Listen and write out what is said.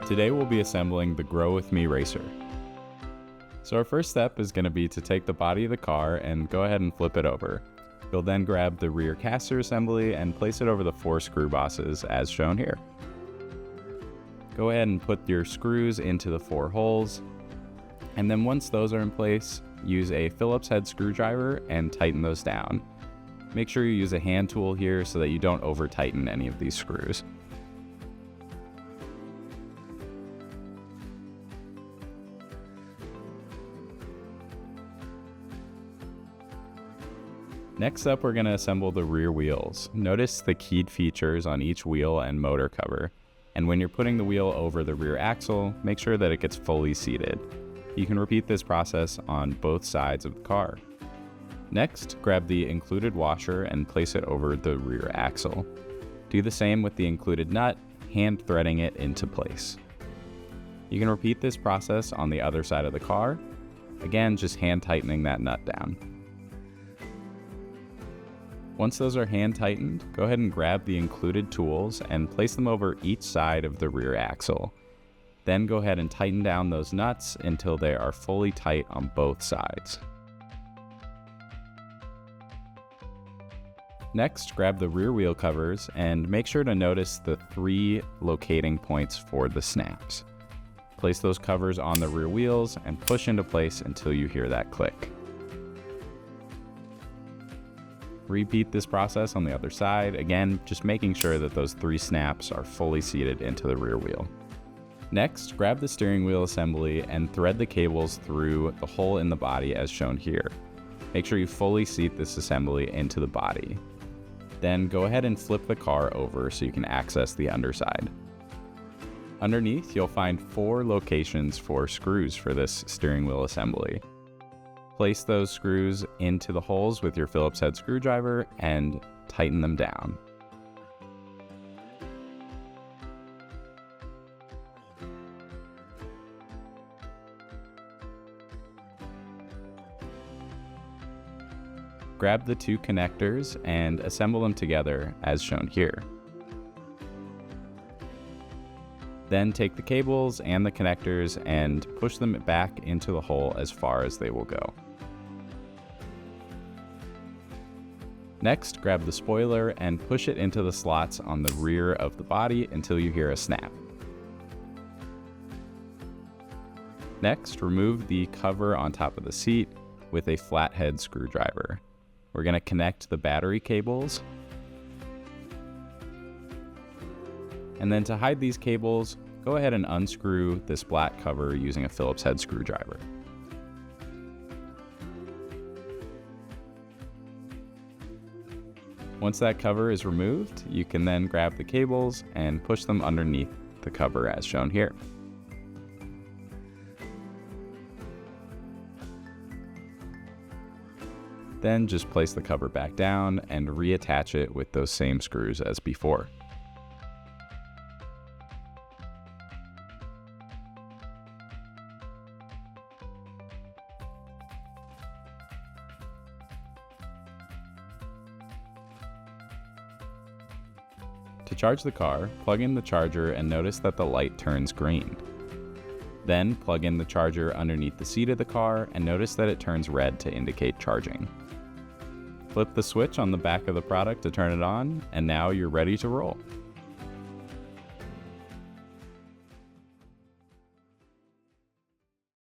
Today we'll be assembling the Grow With Me Racer. So our first step is going to be to take the body of the car and go ahead and flip it over. You'll then grab the rear caster assembly and place it over the 4 screw bosses as shown here. Go ahead and put your screws into the 4 holes, and then once those are in place, use a Phillips head screwdriver and tighten those down. Make sure you use a hand tool here so that you don't over tighten any of these screws. Next up, we're going to assemble the rear wheels. Notice the keyed features on each wheel and motor cover. And when you're putting the wheel over the rear axle, make sure that it gets fully seated. You can repeat this process on both sides of the car. Next, grab the included washer and place it over the rear axle. Do the same with the included nut, hand threading it into place. You can repeat this process on the other side of the car. Again, just hand tightening that nut down. Once those are hand tightened, go ahead and grab the included tools and place them over each side of the rear axle. Then go ahead and tighten down those nuts until they are fully tight on both sides. Next, grab the rear wheel covers and make sure to notice the 3 locating points for the snaps. Place those covers on the rear wheels and push into place until you hear that click. Repeat this process on the other side, again, just making sure that those 3 snaps are fully seated into the rear wheel. Next, grab the steering wheel assembly and thread the cables through the hole in the body as shown here. Make sure you fully seat this assembly into the body. Then go ahead and flip the car over so you can access the underside. Underneath, you'll find 4 locations for screws for this steering wheel assembly. Place those screws into the holes with your Phillips head screwdriver and tighten them down. Grab the 2 connectors and assemble them together as shown here. Then take the cables and the connectors and push them back into the hole as far as they will go. Next, grab the spoiler and push it into the slots on the rear of the body until you hear a snap. Next, remove the cover on top of the seat with a flathead screwdriver. We're going to connect the battery cables. And then to hide these cables, go ahead and unscrew this black cover using a Phillips head screwdriver. Once that cover is removed, you can then grab the cables and push them underneath the cover as shown here. Then just place the cover back down and reattach it with those same screws as before. To charge the car, plug in the charger and notice that the light turns green. Then plug in the charger underneath the seat of the car and notice that it turns red to indicate charging. Flip the switch on the back of the product to turn it on, and now you're ready to roll.